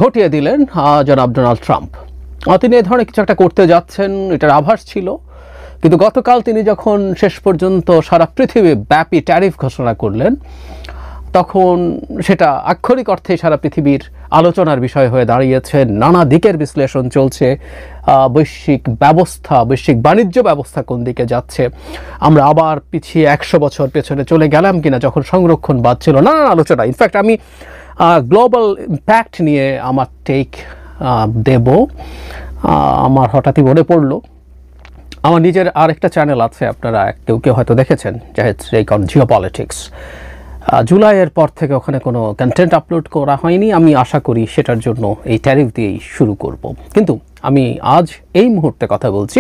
ঘটিয়ে দিলেন জনাব ডোনাল্ড ট্রাম্প। তিনি এ ধরনের কিছু একটা করতে যাচ্ছেন, এটার আভাস ছিল। কিন্তু গতকাল তিনি যখন শেষ পর্যন্ত সারা পৃথিবী ব্যাপী ট্যারিফ ঘোষণা করলেন, তখন সেটা আক্ষরিক অর্থে সারা পৃথিবীর আলোচনার বিষয় হয়ে দাঁড়িয়েছে। নানা দিকের বিশ্লেষণ চলছে, বৈশ্বিক ব্যবস্থা, বৈশ্বিক বাণিজ্য ব্যবস্থা কোন দিকে যাচ্ছে, আমরা আবার পিছিয়ে 100 বছর পেছনে চলে গেলাম কিনা, যখন সংরক্ষণবাদ ছিল, নানান আলোচনা। ইনফ্যাক্ট আমি গ্লোবাল ইম্প্যাক্ট নিয়ে আমার টেক দেব। আমার হঠাৎই মনে পড়লো, আমার নিজের আরেকটা চ্যানেল আছে, আপনারা কেউ কেউ হয়তো দেখেছেন, জিওপলিটিক্স। জুলাইয়ের পর থেকে ওখানে কোনো কন্টেন্ট আপলোড করা হয়নি। আমি আশা করি সেটার জন্য এই ট্যারিফ দিয়েই শুরু করব। কিন্তু আমি আজ এই মুহূর্তে কথা বলছি,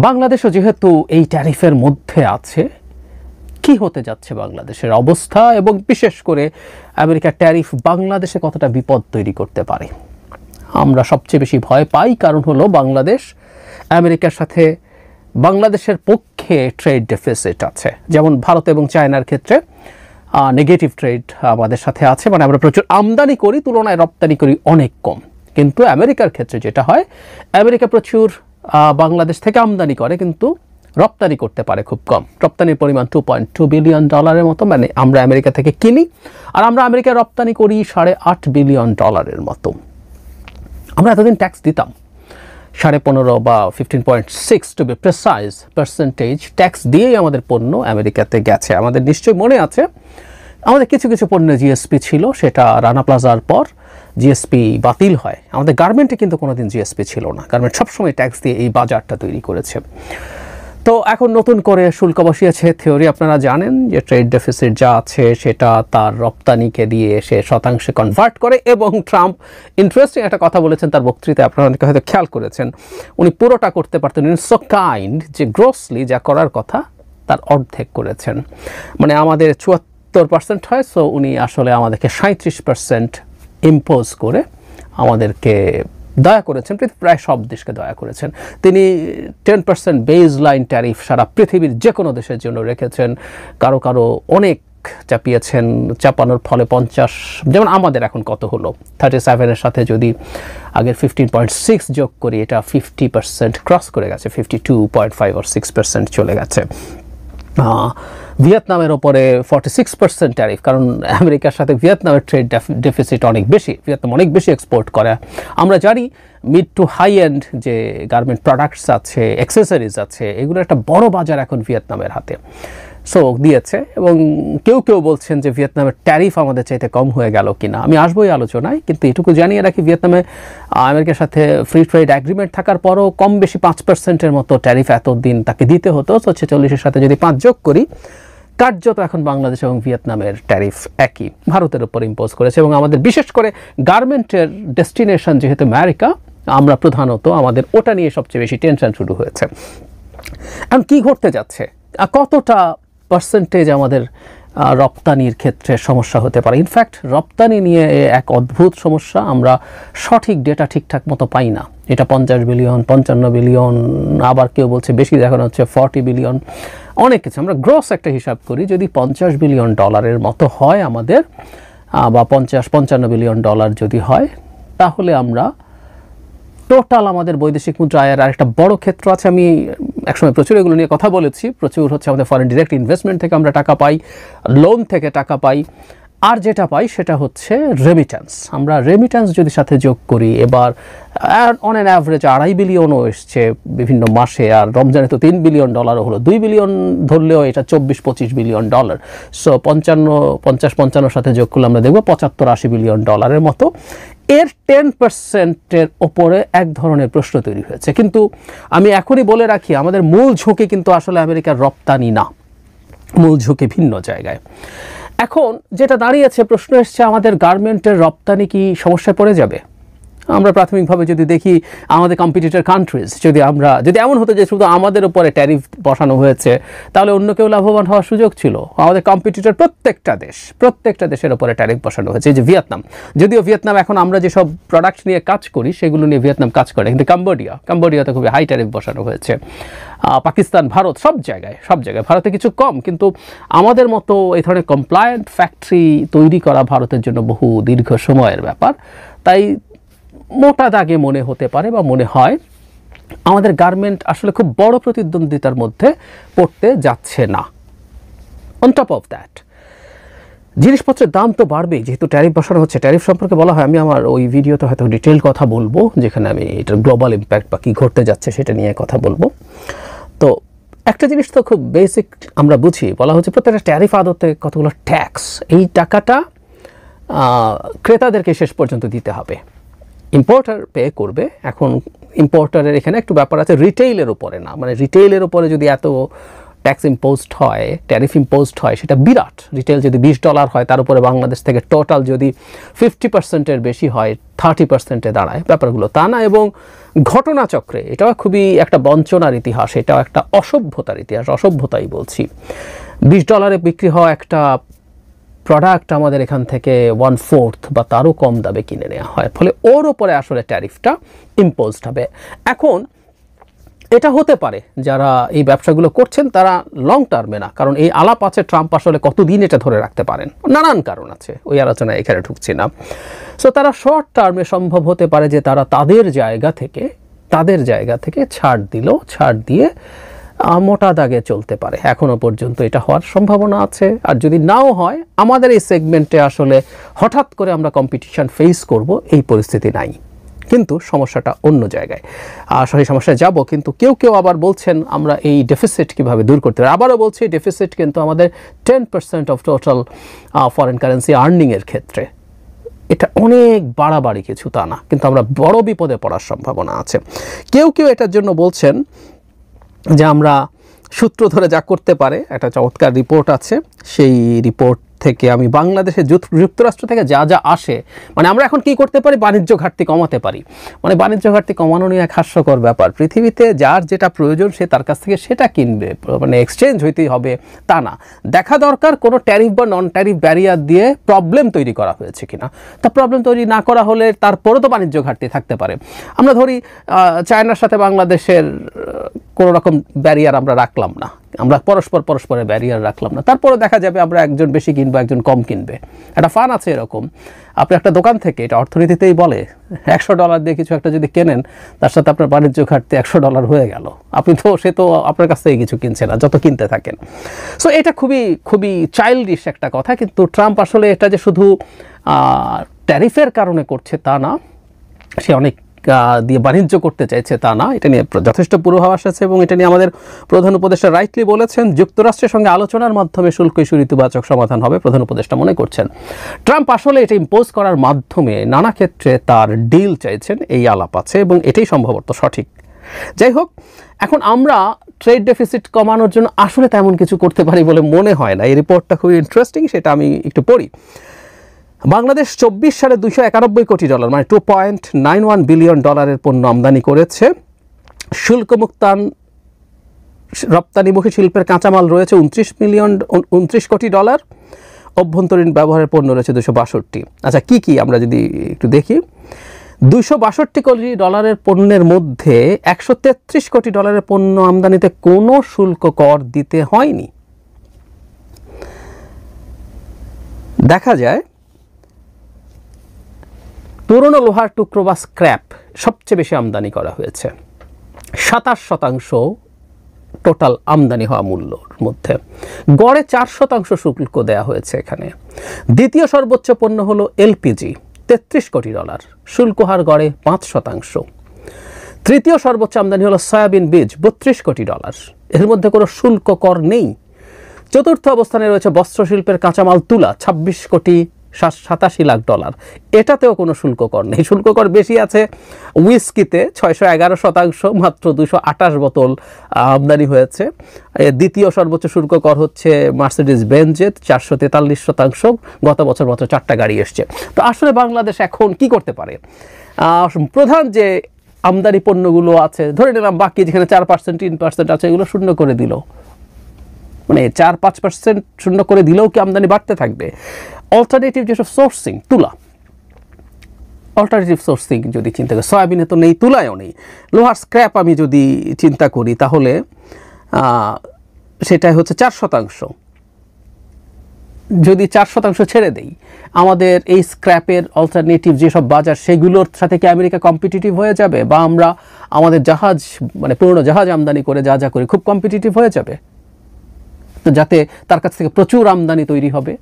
বাংলাদেশও যেহেতু এই ট্যারিফের মধ্যে আছে, কি হতে যাচ্ছে বাংলাদেশের অবস্থা, এবং বিশেষ করে আমেরিকার ট্যারিফ বাংলাদেশে কতটা বিপদ তৈরি করতে পারে। আমরা সবচেয়ে বেশি ভয় পাই, কারণ হলো বাংলাদেশ আমেরিকার সাথে বাংলাদেশের পক্ষে ট্রেড ডেফিসিট আছে। যেমন ভারত এবং চায়নার ক্ষেত্রে নেগেটিভ ট্রেড আমাদের সাথে আছে, মানে আমরা প্রচুর আমদানি করি, তুলনায় রপ্তানি করি অনেক কম। কিন্তু আমেরিকার ক্ষেত্রে যেটা হয়, আমেরিকা প্রচুর বাংলাদেশ থেকে আমদানি করে, কিন্তু রপ্তানি করতে পারে খুব কম। রপ্তানির পরিমাণ $2.2 বিলিয়ন মতো, মানে আমরা আমেরিকা থেকে কিনি, আর আমরা আমেরিকায় রপ্তানি করি $8.5 বিলিয়ন মতো। আমরা এতদিন ট্যাক্স দিতাম 15.5 বা 15.6 to be precise percentage tax দিয়েই আমাদের পণ্য আমেরিকাতে গেছে। আমাদের নিশ্চয়ই মনে আছে, আমাদের কিছু কিছু পণ্যে জিএসপি ছিল, সেটা রানা প্লাজার পর জিএসপি বাতিল হয়। আমাদের গার্মেন্টে কিন্তু কোনোদিন জিএসপি ছিল না। গার্মেন্ট সবসময় ট্যাক্স দিয়ে এই বাজারটা তৈরি করেছে। তো এখন নতুন করে শুল্ক বসিয়েছে। থিওরি আপনারা জানেন যে ট্রেড ডেফিসিট যা আছে সেটা তার রপ্তানিকে দিয়ে সে শতাংশে কনভার্ট করে। এবং ট্রাম্প ইন্টারেস্টিং একটা কথা বলেছেন তার বক্তৃতায়, আপনারা অনেকে হয়তো খেয়াল করেছেন, উনি পুরোটা করতে পারতেন, সো কাইন্ড যে গ্রসলি যা করার কথা তার অর্ধেক করেছেন। মানে আমাদের 74% হয়, সো উনি আসলে আমাদেরকে 37% ইম্পোজ করে আমাদেরকে দয়া করেছেন, প্রায় সব দেশকে দয়া করেছেন। তিনি 10% বেজ লাইন ট্যারিফ সারা পৃথিবীর যে কোনো দেশের জন্য রেখেছেন। কারো কারো অনেক চাপিয়েছেন, চাপানোর ফলে 50, যেমন আমাদের এখন কত হলো 37-এর সাথে যদি আগের 15.6 যোগ করি, এটা 50% ক্রস করে গেছে, 52.5 or 6% চলে গেছে। ভিয়েতনামের ওপরে 46% ট্যারিফ, কারণ আমেরিকার সাথে ভিয়েতনামের ট্রেড ডেফিসিট অনেক বেশি, ভিয়েতনাম অনেক বেশি এক্সপোর্ট করে। আমরা জানি মিড টু হাই এন্ড যে গার্মেন্ট প্রোডাক্টস আছে, অ্যাক্সেসরিজ আছে, এগুলো একটা বড় বাজার এখন ভিয়েতনামের হাতে। সো দিয়েছে, এবং কেউ কেউ বলছেন যে ভিয়েতনামের ট্যারিফ আমাদের চাইতে কম হয়ে গেল কিনা। আমি আসবো এই আলোচনায়, কিন্তু এটুকু জানিয়ে রাখি, ভিয়েতনামে আমেরিকার সাথে ফ্রি ট্রেড অ্যাগ্রিমেন্ট থাকার পরও কম বেশি 5%-এর মতো ট্যারিফ এতদিন তাকে দিতে হতো। তো 46-এর সাথে যদি 5 যোগ করি, কার্যত এখন বাংলাদেশ এবং ভিয়েতনামের ট্যারিফ একই, ভারতের উপর ইম্পোজ করেছে। এবং আমাদের বিশেষ করে গার্মেন্টের ডেস্টিনেশন যেহেতু আমেরিকা, আমরা প্রধানত আমাদের ওটা নিয়ে সবচেয়ে বেশি টেনশন শুরু হয়েছে। এখন কী ঘটতে যাচ্ছে, কতটা পার্সেন্টেজ আমাদের রপ্তানির ক্ষেত্রে সমস্যা হতে পারে। ইনফ্যাক্ট রপ্তানি নিয়ে এক অদ্ভুত সমস্যা, আমরা সঠিক ডেটা ঠিকঠাক মতো পাই না। এটা 50 বিলিয়ন, 55 বিলিয়ন, আবার কেউ বলছে বেশি দেখানো হচ্ছে 40 বিলিয়ন, অনেক কিছু। আমরা গ্রস একটা হিসাব করি, যদি $50 বিলিয়ন মতো হয় আমাদের, বা 50-55 বিলিয়ন ডলার যদি হয়, তাহলে আমরা টোটাল আমাদের বৈদেশিক মুদ্রা আয়ের আরেকটা বড় ক্ষেত্র আছে। আমি একসময় প্রচুর এগুলো নিয়ে কথা বলেছি। প্রচুর হচ্ছে আমাদের ফরেন ডিরেক্ট ইনভেস্টমেন্ট থেকে আমরা টাকা পাই, লোন থেকে টাকা পাই, আর যেটা পাই সেটা হচ্ছে রেমিট্যান্স। আমরা রেমিট্যান্স যদি সাথে যোগ করি, এবার অন অ্যান অ্যাভারেজ 2.5 বিলিয়নও এসছে বিভিন্ন মাসে, আর রমজানে তো $3 বিলিয়ন হলো, 2 বিলিয়ন ধরলেও এটা $24-25 বিলিয়ন। সো 50-55 সাথে যোগ করলে আমরা দেখব $75-80 বিলিয়ন মতো। এর 10%-এর ওপরে এক ধরনের প্রশ্ন তৈরি হয়েছে। কিন্তু আমি এখনই বলে রাখি, আমাদের মূল ঝুঁকি কিন্তু আসলে আমেরিকার রপ্তানি না, মূল ঝুঁকি ভিন্ন জায়গায়। এখন যেটা দাঁড়িয়েছে, প্রশ্ন এসছে, আমাদের গার্মেন্টের রপ্তানি কি সমস্যায় পড়ে যাবে? আমরা প্রাথমিকভাবে যদি দেখি আমাদের কম্পিটিটর কান্ট্রিজ, যদি এমন হতো যে শুধু আমাদের উপরে ট্যারিফ বসানো হয়েছে, তাহলে অন্য কেউ লাভবান হওয়ার সুযোগ ছিল। আমাদের কম্পিটিটর প্রত্যেকটা দেশের উপরে ট্যারিফ বসানো হয়েছে। এই যে ভিয়েতনাম, যদিও ভিয়েতনাম এখন আমরা যেসব প্রোডাক্ট নিয়ে কাজ করি সেগুলো নিয়ে ভিয়েতনাম কাজ করে, কিন্তু কাম্বোডিয়াতে খুবই হাই ট্যারিফ বসানো হয়েছে। পাকিস্তান, ভারত, সব জায়গায়, ভারতে কিছু কম, কিন্তু আমাদের মতো এই ধরনের কমপ্লায়েন্ট ফ্যাক্টরি তৈরি করা ভারতের জন্য বহু দীর্ঘ সময়ের ব্যাপার। তাই মোটা দাগে মনে হতে পারে বা মনে হয় আমাদের গার্মেন্ট আসলে খুব বড় প্রতিদ্বন্দ্বিতার মধ্যে পড়তে যাচ্ছে না। অন টপ অফ দ্যাট জিনিসপত্রের দাম তো বাড়বেই, যেহেতু ট্যারিফ বসানো হচ্ছে। ট্যারিফ সম্পর্কে বলা হয়, আমি আমার ওই ভিডিওতে হয়তো ডিটেল কথা বলবো, যেখানে আমি এটার গ্লোবাল ইম্প্যাক্ট বা কী ঘটতে যাচ্ছে সেটা নিয়ে কথা বলবো। তো একটা জিনিস তো খুব বেসিক আমরা বুঝি, বলা হচ্ছে প্রত্যেকটা ট্যারিফ আদতে কতগুলো ট্যাক্স, এই টাকাটা ক্রেতাদেরকে শেষ পর্যন্ত দিতে হবে, ইম্পোর্টার পে করবে। এখন ইম্পোর্টারের এখানে একটু ব্যাপার আছে, রিটেইলের উপরে না, মানে রিটেইলের উপরে যদি এত ট্যাক্স ইম্পোজড হয়, ট্যারিফ ইম্পোজড হয়, সেটা বিরাট। রিটেল যদি $20 হয়, তার উপরে বাংলাদেশ থেকে টোটাল যদি 50%-এর বেশি হয়, 30%-এ দাঁড়ায়। ব্যাপারগুলো তা না। এবং ঘটনাচক্রে এটাও খুবই একটা বঞ্চনার ইতিহাস, এটাও একটা অসভ্যতার ইতিহাস, অসভ্যতাই বলছি। $20 বিক্রি হওয়া একটা প্রোডাক্ট আমাদের এখান থেকে 1/4 বা তারও কম দামে কিনে নেওয়া হয়, ফলে ওর ওপরে আসলে ট্যারিফটা ইম্পোজড হবে। এখন এটা হতে পারে যারা এই ব্যবসাগুলো করছেন তারা লং টার্মে না, কারণ এই আলাপ আছে ট্রাম্প আসলে কতদিন এটা ধরে রাখতে পারেন, নানান কারণ আছে, ওই আলোচনায় এখানে ঢুকছি না। সো তারা শর্ট টার্মে সম্ভব হতে পারে যে তারা তাদের জায়গা থেকে ছাড় দিল, ছাড় দিয়ে মোটা দাগে চলতে পারে। এখনো পর্যন্ত এটা হওয়ার সম্ভাবনা আছে। আর যদি নাও হয়, আমাদের এই সেগমেন্টে আসলে হঠাৎ করে আমরা কম্পিটিশন ফেস করব এই পরিস্থিতি নাই, কিন্তু সমস্যাটা অন্য জায়গায়। সেই সমস্যায় যাব, কিন্তু কেউ কেউ আবার বলছেন আমরা এই ডেফিসিট কীভাবে দূর করতে পারি। আবারও বলছি, ডেফিসিট কিন্তু আমাদের 10% অফ টোটাল ফরেন কারেন্সি আর্নিংয়ের ক্ষেত্রে এটা অনেক বাড়াবাড়ি কিছু তা না, কিন্তু আমরা বড় বিপদে পড়ার সম্ভাবনা আছে। কেউ কেউ এটার জন্য বলছেন যে আমরা সূত্র ধরে যা করতে পারে, একটা চমৎকার রিপোর্ট আছে, সেই রিপোর্ট থেকে আমি বাংলাদেশের যুক্তরাষ্ট্র থেকে যা যা আসে, মানে আমরা এখন কি করতে পারি, বাণিজ্য ঘাটতি কমাতে পারি। মানে বাণিজ্য ঘাটতি কমানো নিয়ে এক হাস্যকর ব্যাপার। পৃথিবীতে যার যেটা প্রয়োজন সে তার কাছ থেকে সেটা কিনবে, মানে এক্সচেঞ্জ হইতেই হবে তা না। দেখা দরকার কোনো ট্যারিফ বা নন ট্যারিফ ব্যারিয়ার দিয়ে প্রবলেম তৈরি করা হয়েছে কিনা। তা প্রবলেম তৈরি না করা হলে তারপরে তো বাণিজ্য ঘাটতি থাকতে পারে। আমরা ধরি চায়নার সাথে বাংলাদেশের কোনো রকম ব্যারিয়ার আমরা রাখলাম না, আমরা পরস্পরের ব্যারিয়ার রাখলাম না, তারপরে দেখা যাবে আমরা একজন বেশি কিনবো, একজন কম কিনবে। একটা ফান আছে এরকম। আপনি একটা দোকান থেকে, এটা অর্থনীতিতেই বলে, $100 দিয়ে কিছু একটা যদি কেনেন, তার সাথে আপনার বাণিজ্য ঘাটতি $100 হয়ে গেল। সে তো আপনার কাছ থেকে কিছু কিনছে না, যত কিনতে থাকেন। সো এটা খুবই খুবই চাইল্ডিশ একটা কথা। কিন্তু ট্রাম্প আসলে এটা যে শুধু ট্যারিফের কারণে করছে তা না, সে অনেক দিয়ে বাণিজ্য করতে চাইছে তা না, এটা নিয়ে যথেষ্ট পূর্বাভাস আছে। এবং এটা নিয়ে আমাদের প্রধান উপদেষ্টা রাইটলি বলেছেন, যুক্তরাষ্ট্রের সঙ্গে আলোচনার মাধ্যমে শুল্ক ইস্যুর ইতিবাচক সমাধান হবে, প্রধান উপদেষ্টা মনে করছেন। ট্রাম্প আসলে এটা ইম্পোজ করার মাধ্যমে নানা ক্ষেত্রে তার ডিল চাইছেন, এই আলাপ আছে, এবং এটাই সম্ভবত সঠিক। যাই হোক, এখন আমরা ট্রেড ডেফিসিট কমানোর জন্য আসলে তেমন কিছু করতে পারি বলে মনে হয় না। এই রিপোর্টটা খুবই ইন্টারেস্টিং, সেটা আমি একটু পড়ি। বাংলাদেশ 24 সালে $291 কোটি, মানে $2.91 বিলিয়ন পণ্য আমদানি করেছে। শুল্কমুক্তান রপ্তানিমুখী শিল্পের কাঁচামাল রয়েছে $29 কোটি। অভ্যন্তরীণ ব্যবহারের পণ্য রয়েছে 262। আচ্ছা, কি আমরা যদি একটু দেখি, $262 কোটি পণ্যের মধ্যে $133 কোটি পণ্য আমদানিতে কোনো শুল্ক কর দিতে হয়নি। দেখা যায় পুরনো লোহার টুকরো বা স্ক্র্যাপ সবচেয়ে বেশি আমদানি করা হয়েছে, 27% টোটাল আমদানি হওয়া মূল্যর মধ্যে। গড়ে 4% শুল্ক দেওয়া হয়েছে এখানে। দ্বিতীয় সর্বোচ্চ পণ্য হলো এলপিজি, $33 কোটি, শুল্ক হার গড়ে 5%। তৃতীয় সর্বোচ্চ আমদানি হলো সয়াবিন বীজ, $32 কোটি, এর মধ্যে কোনো শুল্ক কর নেই। চতুর্থ অবস্থানে রয়েছে বস্ত্রশিল্পের কাঁচামাল তুলা, $27.87 লাখ, এটাতেও কোনো শুল্ক কর নেই। শুল্ক কর বেশি আছে উইস্কিতে, 611%, মাত্র 228 বোতল আমদানি হয়েছে। দ্বিতীয় সর্বোচ্চ শুল্ক কর হচ্ছে মার্সিডিজ বেঞ্জে, 443%, গত বছর মাত্র 4টা গাড়ি এসছে। তো আসলে বাংলাদেশ এখন কি করতে পারে? প্রধান যে আমদানি পণ্যগুলো আছে, ধরে নিলাম বাকি যেখানে 4%, 3% আছে, এগুলো শূন্য করে দিল, মানে 4-5% শূন্য করে দিলেও কি আমদানি বাড়তে থাকবে? অল্টারনেটিভ যেসব সোর্সিং, তুলা, অল্টারনেটিভ সোর্সিং যদি চিন্তা করি, সয়াবিনে তো নেই, তুলায়ও নেই। লোহার স্ক্র্যাপ আমি যদি চিন্তা করি, তাহলে সেটাই হচ্ছে 4%। যদি 4% ছেড়ে দেই, আমাদের এই স্ক্র্যাপের অল্টারনেটিভ যেসব বাজার সেগুলোর সাথে কি আমেরিকা কম্পিটিটিভ হয়ে যাবে, বা আমরা আমাদের জাহাজ মানে পুরনো জাহাজ আমদানি করে যা যা করি খুব কম্পিটিটিভ হয়ে যাবে, যাতে তার কাছ থেকে প্রচুর আমদানি তৈরি হবে।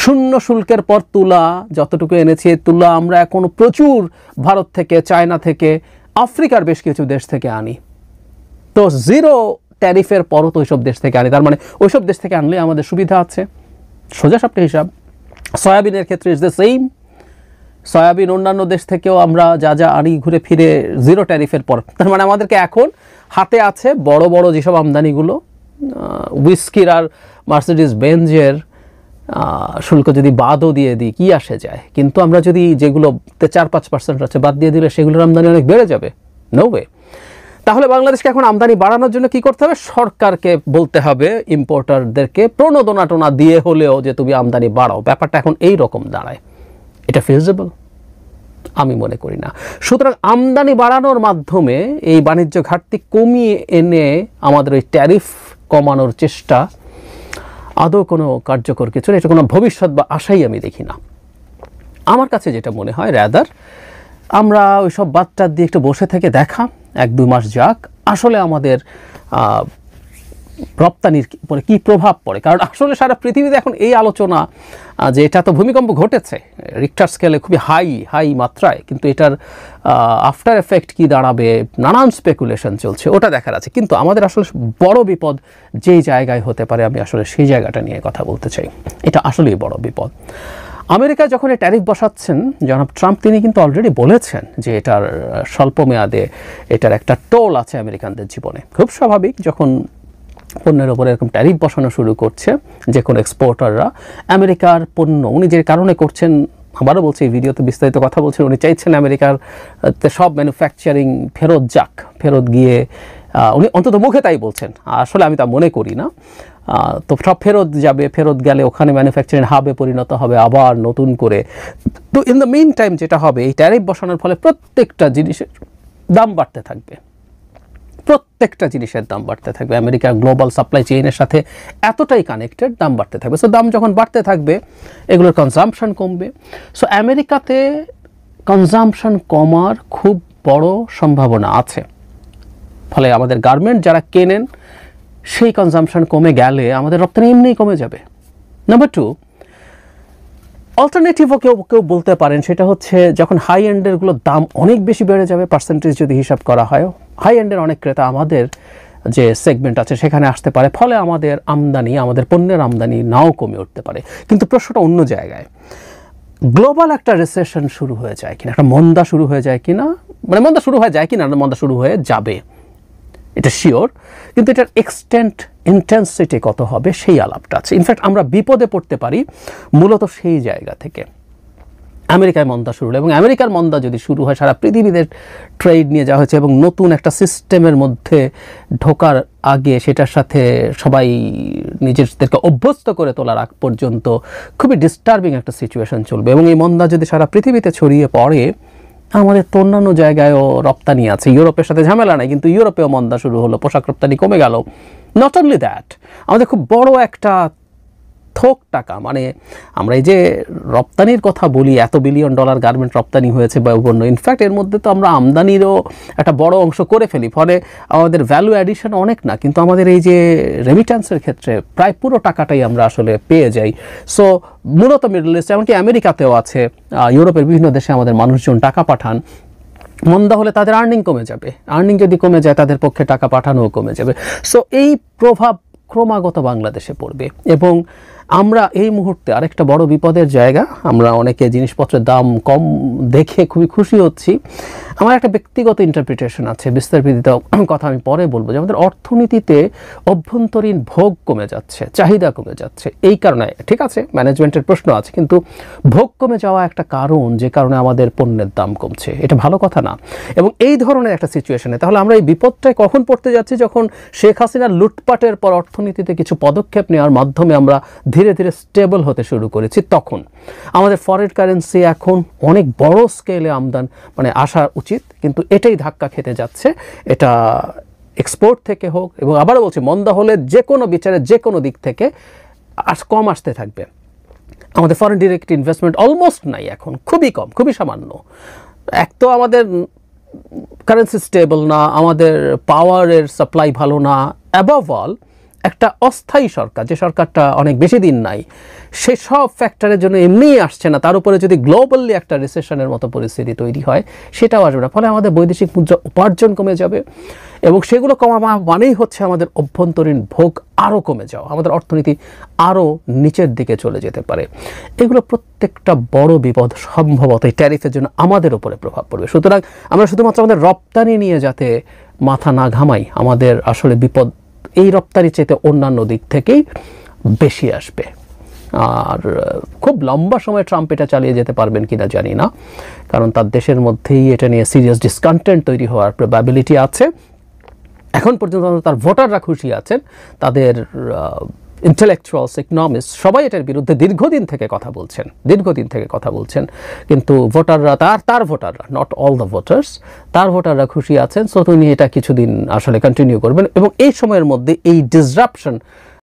শূন্য শুল্কের পর তুলা যতটুকু এনেছি, তুলা আমরা এখনো প্রচুর ভারত থেকে, চায়না থেকে, আফ্রিকার বেশ কিছু দেশ থেকে আনি। তো জিরো ট্যারিফের পরও তো ওইসব দেশ থেকে আনি, তার মানে ওইসব দেশ থেকে আনলে আমাদের সুবিধা আছে। সোজা সাপটা হিসাব। সয়াবিনের ক্ষেত্রে ইজ দ্য সেম। সয়াবিন অন্যান্য দেশ থেকেও আমরা যা যা আনি ঘুরে ফিরে জিরো ট্যারিফের পর, তার মানে আমাদেরকে এখন হাতে আছে বড় বড় যেসব আমদানিগুলো, উইস্কির আর মার্সিডিজ বেঞ্জের শুল্ক যদি বাদও দিয়ে দিই কি আসে যায়, কিন্তু আমরা যদি যেগুলোতে 4-5% আছে বাদ দিয়ে দিলে সেগুলোর আমদানি অনেক বেড়ে যাবে। No way. তাহলে বাংলাদেশকে এখন আমদানি বাড়ানোর জন্য কি করতে হবে? সরকারকে বলতে হবে ইম্পোর্টারদেরকে প্রণোদনা টোনা দিয়ে হলেও যে তুমি আমদানি বাড়াও। ব্যাপারটা এখন এই রকম দাঁড়ায়। এটা ফিজিবল? আমি মনে করি না। সুতরাং আমদানি বাড়ানোর মাধ্যমে এই বাণিজ্য ঘাটতি কমিয়ে এনে আমাদের ওই ট্যারিফ কমানোর চেষ্টা আদৌ কোনো কার্যকর কিছু না, এটা কোনো ভবিষ্যৎ বা আশাই আমি দেখি না। আমার কাছে যেটা মনে হয়, রাদার আমরা ওই সব বাচ্চার দিয়ে একটু বসে থেকে দেখা 1-2 মাস যাক, আসলে আমাদের রপ্তানির উপরে কী প্রভাব পড়ে। কারণ আসলে সারা পৃথিবীতে এখন এই আলোচনা যে এটা তো ভূমিকম্প ঘটেছে রিক্টার স্কেলে খুবই হাই মাত্রায়, কিন্তু এটার আফটার এফেক্ট কী দাঁড়াবে, নানান স্পেকুলেশন চলছে, ওটা দেখার আছে। কিন্তু আমাদের আসলে বড় বিপদ যেই জায়গায় হতে পারে, আমি আসলে সেই জায়গাটা নিয়ে কথা বলতে চাই। এটা আসলেই বড় বিপদ। আমেরিকা যখন এই ট্যারিফ বসাচ্ছেন জনাব ট্রাম্প, তিনি কিন্তু অলরেডি বলেছেন যে এটার স্বল্প মেয়াদে এটার একটা টোল আছে আমেরিকানদের জীবনে। খুব স্বাভাবিক, যখন পণ্যের ওপরে এরকম ট্যারিফ বসানো শুরু করছে যে কোনো এক্সপোর্টাররা, আমেরিকার পণ্য উনি যে কারণে করছেন, আবারও বলছি এই ভিডিওতে বিস্তারিত কথা বলছেন, উনি চাইছেন আমেরিকার সব ম্যানুফ্যাকচারিং ফেরত যাক, ফেরত গিয়ে উনি অন্তত মুখে তাই বলছেন, আসলে আমি তা মনে করি না। তো সব ফেরত যাবে, ফেরত গেলে ওখানে ম্যানুফ্যাকচারিং হাবে পরিণত হবে আবার নতুন করে। তো ইন দ্য মেইন টাইম যেটা হবে, এই ট্যারিফ বসানোর ফলে প্রত্যেকটা জিনিসের দাম বাড়তে থাকবে, প্রত্যেকটা জিনিসের দাম বাড়তে থাকবে। আমেরিকা গ্লোবাল সাপ্লাই চেইনের সাথে এতটাই কানেক্টেড, দাম বাড়তে থাকবে। সো দাম যখন বাড়তে থাকবে, এগুলোর কনজাম্পশন কমবে। সো আমেরিকাতে কনজাম্পশন কমার খুব বড় সম্ভাবনা আছে। ফলে আমাদের গার্মেন্ট যারা কেনেন, সেই কনজাম্পশন কমে গেলে আমাদের রপ্তানি এমনিই কমে যাবে। নাম্বার 2, অল্টারনেটিভও কেউ বলতে পারেন, সেটা হচ্ছে যখন হাই এন্ডেরগুলোর দাম অনেক বেশি বেড়ে যাবে, পার্সেন্টেজ যদি হিসাব করা হয়, হাই এন্ডের অনেক ক্রেতা আমাদের যে সেগমেন্ট আছে সেখানে আসতে পারে, ফলে আমাদের আমদানি, আমাদের পণ্যের আমদানি নাও কমে উঠতে পারে। কিন্তু প্রশ্নটা অন্য জায়গায়, গ্লোবাল একটা রিসেশন শুরু হয়ে যায় কিনা, একটা মন্দা শুরু হয়ে যায় কিনা, মানে মন্দা শুরু হয়ে যায় কিনা, মন্দা শুরু হয়ে যাবে এটা শিওর, কিন্তু এটার এক্সটেন্ট, ইন্টেন্সিটি কত হবে সেই আলাপটা আছে। ইনফ্যাক্ট আমরা বিপদে পড়তে পারি মূলত সেই জায়গা থেকে। আমেরিকায় মন্দা শুরু হলো, এবং আমেরিকার মন্দা যদি শুরু হয়, সারা পৃথিবীতে ট্রেড নিয়ে যাওয়া হয়েছে এবং নতুন একটা সিস্টেমের মধ্যে ঢোকার আগে সেটার সাথে সবাই নিজেদেরকে অভ্যস্ত করে তোলার আগ পর্যন্ত খুবই ডিস্টার্বিং একটা সিচুয়েশন চলবে। এবং এই মন্দা যদি সারা পৃথিবীতে ছড়িয়ে পড়ে, আমাদের তো অন্যান্য জায়গায়ও রপ্তানি আছে, ইউরোপের সাথে ঝামেলা নাই, কিন্তু ইউরোপেও মন্দা শুরু হলো, পোশাক রপ্তানি কমে গেল। নট অনলি দ্যাট, আমাদের খুব বড় একটা থোক টাকা, মানে আমরা এই যে রপ্তানির কথা বলি, $1 বিলিয়ন গার্মেন্ট রপ্তানি হয়েছে বা অন্য, ইনফ্যাক্ট এর মধ্যে তো আমরা আমদানিরও একটা বড় অংশ করে ফেলি, ফলে আমাদের ভ্যালু অ্যাডিশন অনেক না, কিন্তু আমাদের এই যে রেমিট্যান্সের ক্ষেত্রে প্রায় পুরো টাকাটাই আমরা আসলে পেয়ে যাই। সো মূলত মিডল ইস্ট, এমনকি আমেরিকাতেও আছে, ইউরোপের বিভিন্ন দেশে আমাদের মানুষজন টাকা পাঠান। মন্দা হলে তাদের আর্নিং কমে যাবে, আর্নিং যদি কমে যায় তাদের পক্ষে টাকা পাঠানোও কমে যাবে। সো এই প্রভাব ক্রমাগত বাংলাদেশে পড়বে। এবং আমরা এই মুহূর্তে আরেকটা বড় বিপদের জায়গা, আমরা অনেকে জিনিসপত্রের দাম কম দেখে খুবই খুশি হচ্ছি। আমার একটা ব্যক্তিগত ইন্টারপ্রিটেশন আছে, বিস্তারিত কথা আমি পরে বলবো, যে আমাদের অর্থনীতিতে অভ্যন্তরীণ ভোগ কমে যাচ্ছে, চাহিদা কমে যাচ্ছে। এই কারণে ঠিক আছে, ম্যানেজমেন্টের প্রশ্ন আছে, কিন্তু ভোগ কমে যাওয়া একটা কারণ, যে কারণে আমাদের পণ্যের দাম কমছে, এটা ভালো কথা না। এবং এই ধরনের একটা সিচুয়েশনে তাহলে আমরা এই বিপদটায় কখন পড়তে যাচ্ছি, যখন শেখ হাসিনার লুটপাটের পর অর্থনীতিতে কিছু পদক্ষেপ নেওয়ার মাধ্যমে আমরা ধীরে ধীরে স্টেবল হতে শুরু করেছি। তখন আমাদের ফরেন কারেন্সি এখন অনেক বড় স্কেলে মানে আসা উচিত, কিন্তু এটাই ধাক্কা খেতে যাচ্ছে। এটা এক্সপোর্ট থেকে হোক, এবং আবারও বলছি, মন্দা হলে যে কোনো বিচারে যে কোনো দিক থেকে কম আসতে থাকবে। আমাদের ফরেন ডিরেক্ট ইনভেস্টমেন্ট অলমোস্ট নাই এখন, খুবই কম, খুবই সামান্য। এক তো আমাদের কারেন্সি স্টেবল না, আমাদের পাওয়ারের সাপ্লাই ভালো না, অ্যাবভ অল একটা অস্থায়ী সরকার, যে সরকারটা অনেক বেশি দিন নাই, সেসব ফ্যাক্টরের জন্য এমনিই আসছে না, তার উপরে যদি গ্লোবালি একটা রিসেশনের মতো পরিস্থিতি তৈরি হয় সেটাও আসবে না। ফলে আমাদের বৈদেশিক মুদ্রা উপার্জন কমে যাবে, এবং সেগুলো কমা মানেই হচ্ছে আমাদের অভ্যন্তরীণ ভোগ আরও কমে যাওয়া, আমাদের অর্থনীতি আরও নিচের দিকে চলে যেতে পারে। এগুলো প্রত্যেকটা বড় বিপদ সম্ভবত এই ট্যারিফের জন্য আমাদের উপরে প্রভাব পড়বে। সুতরাং আমরা শুধুমাত্র আমাদের রপ্তানি নিয়ে যাতে মাথা না ঘামাই, আমাদের আসলে বিপদ এই রপ্তানি চেয়ে অন্যান্য দিক থেকেই বেশি আসবে। আর খুব লম্বা সময় ট্রাম্প এটা চালিয়ে যেতে পারবেন কিনা জানি না, কারণ তার দেশের মধ্যেই এটা নিয়ে সিরিয়াস ডিসকন্টেন্ট তৈরি হওয়ার প্রবাবিলিটি আছে। এখন পর্যন্ত তার ভোটাররা খুশি আছেন, তাদের ইন্টেলেকচুয়ালস, ইকোনমিস্ট সবাই এটার বিরুদ্ধে দীর্ঘদিন থেকে কথা বলছেন, কিন্তু ভোটাররা তার ভোটাররা, নট অল দ্য ভোটার্স, তার ভোটাররা খুশি আছেন। সো তিনি এটা কিছুদিন আসলে কন্টিনিউ করবেন, এবং এই সময়ের মধ্যে এই ডিসরাপশন